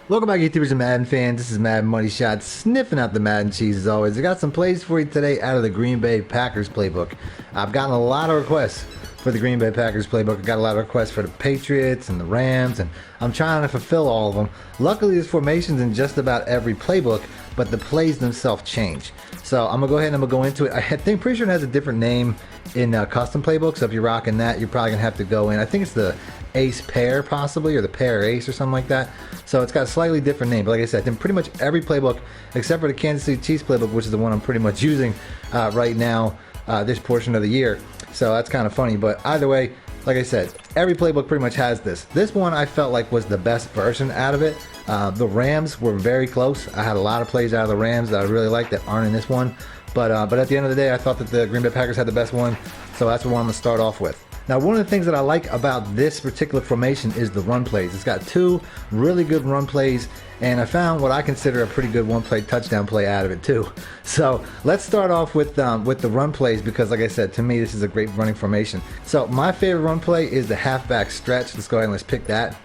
Welcome back, YouTubers and Madden fans. This is Madden Money Shot, sniffing out the Madden cheese as always. I got some plays for you today out of the Green Bay Packers playbook. I've gotten a lot of requests for the Green Bay Packers playbook. I got a lot of requests for the Patriots and the Rams, and I'm trying to fulfill all of them. Luckily, there's formations in just about every playbook, but the plays themselves change. So I'm gonna go ahead and I'm gonna go into it. I think pretty sure it has a different name in custom playbooks. So if you're rocking that, you're probably gonna have to go in. I think it's the Ace Pair possibly, or the Pair Ace or something like that. So it's got a slightly different name. But like I said, in pretty much every playbook except for the Kansas City Chiefs playbook, which is the one I'm pretty much using right now this portion of the year. So that's kind of funny. But either way, like I said, every playbook pretty much has this. This one I felt like was the best version out of it. The Rams were very close. I had a lot of plays out of the Rams that I really liked that aren't in this one. But at the end of the day, I thought that the Green Bay Packers had the best one. So that's the one I'm going to start off with. Now, one of the things that I like about this particular formation is the run plays. It's got two really good run plays, and I found what I consider a pretty good one-play touchdown play out of it too. So let's start off with the run plays because, like I said, to me this is a great running formation. So my favorite run play is the halfback stretch. Let's go ahead and let's pick that.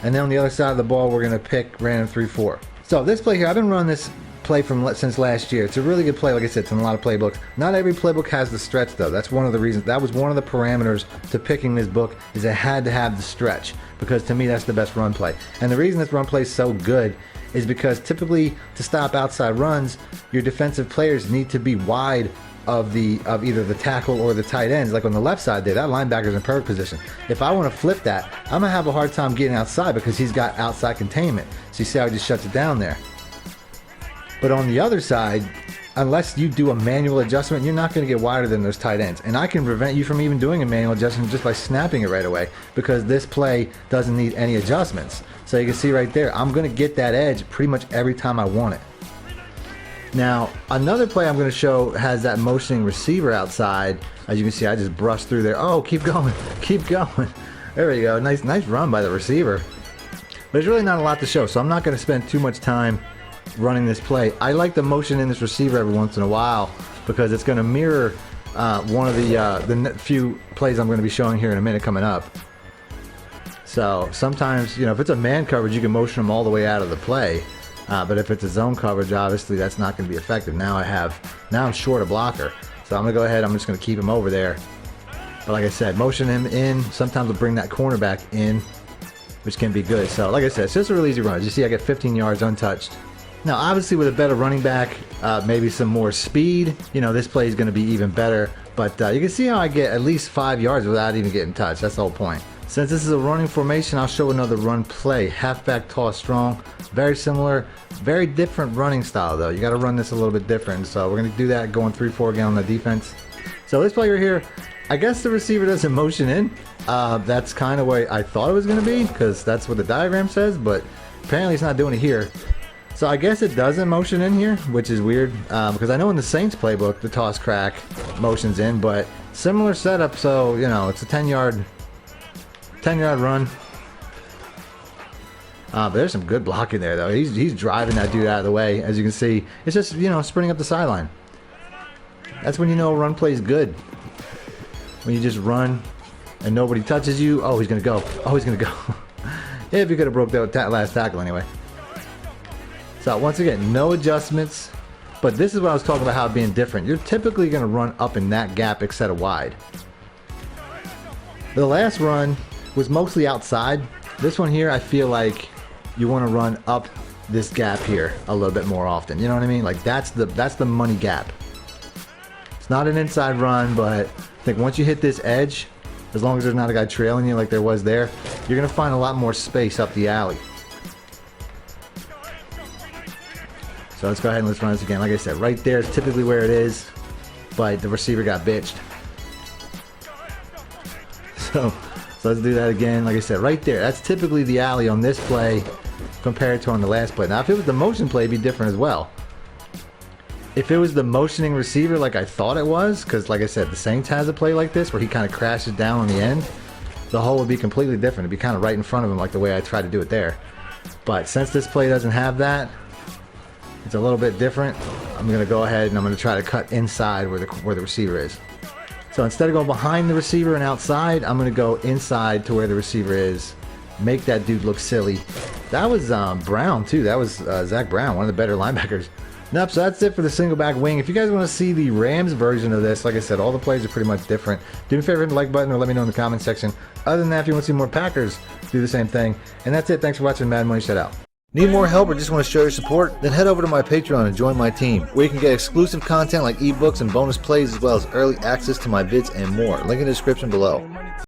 And then on the other side of the ball, we're going to pick random 3-4. So this play here, I've been running this play since last year. It's a really good play. Like I said, it's in a lot of playbooks. Not every playbook has the stretch though. That's one of the reasons. That was one of the parameters to picking this book, is it had to have the stretch, because to me that's the best run play. And the reason this run play is so good is because typically to stop outside runs, your defensive players need to be wide of either the tackle or the tight ends. Like on the left side there, that linebacker's in perfect position. If I want to flip that, I'm gonna have a hard time getting outside because he's got outside containment. So you see how he just shuts it down there. But on the other side, unless you do a manual adjustment, you're not going to get wider than those tight ends. And I can prevent you from even doing a manual adjustment just by snapping it right away, because this play doesn't need any adjustments. So you can see right there, I'm going to get that edge pretty much every time I want it. Now, another play I'm going to show has that motioning receiver outside. As you can see, I just brushed through there. Oh, keep going, keep going. There we go. Nice run by the receiver. But there's really not a lot to show, so I'm not going to spend too much time running this play. I like the motion in this receiver every once in a while because it's going to mirror one of the few plays I'm going to be showing here in a minute coming up. So sometimes, you know, if it's a man coverage, you can motion them all the way out of the play. But if it's a zone coverage, obviously that's not going to be effective. Now I'm short a blocker. So I'm going to go ahead, I'm just going to keep him over there. But like I said, motion him in. Sometimes we'll bring that cornerback in, which can be good. So like I said, it's just a real easy run. As you see, I get 15 yards untouched. Now, obviously, with a better running back, maybe some more speed, you know, this play is going to be even better. But you can see how I get at least 5 yards without even getting touched. That's the whole point. Since this is a running formation, I'll show another run play. Halfback toss strong. Very similar, very different running style, though. You got to run this a little bit different. So we're going to do that going 3-4 again on the defense. So this play right here, I guess the receiver doesn't motion in. That's kind of where I thought it was going to be, because that's what the diagram says. But apparently it's not doing it here. So I guess it doesn't motion in here, which is weird, because I know in the Saints playbook the toss crack motions in, but similar setup. So you know, it's a 10-yard run. But there's some good blocking there though. He's driving that dude out of the way. As you can see, it's just, you know, sprinting up the sideline. That's when you know a run play is good. When you just run and nobody touches you. Oh, he's gonna go. Oh, he's gonna go. If you could have broke that last tackle anyway. So once again, no adjustments, but this is what I was talking about, how being different. You're typically going to run up in that gap instead of wide. The last run was mostly outside. This one here, I feel like you want to run up this gap here a little bit more often. You know what I mean? Like that's the money gap. It's not an inside run, but I think once you hit this edge, as long as there's not a guy trailing you like there was there, you're going to find a lot more space up the alley. So let's go ahead and let's run this again. Like I said, right there is typically where it is, but the receiver got bitched. So let's do that again. Like I said, right there. That's typically the alley on this play compared to on the last play. Now, if it was the motion play, it'd be different as well. If it was the motioning receiver like I thought it was, because like I said, the Saints has a play like this where he kind of crashes down on the end, the hole would be completely different. It'd be kind of right in front of him like the way I tried to do it there. But since this play doesn't have that, it's a little bit different. I'm going to go ahead and I'm going to try to cut inside where the receiver is. So instead of going behind the receiver and outside, I'm going to go inside to where the receiver is, make that dude look silly, That was Brown too. That was Zach Brown, one of the better linebackers. Nope, so that's it for the single back wing. If you guys want to see the Rams version of this, like I said, all the plays are pretty much different. Do me a favor, hit the like button or let me know in the comment section. Other than that, if you want to see more Packers, do the same thing. And that's it. Thanks for watching Madden Money Shot out. Need more help or just want to show your support? Then head over to my Patreon and join my team, where you can get exclusive content like ebooks and bonus plays, as well as early access to my vids and more. Link in the description below.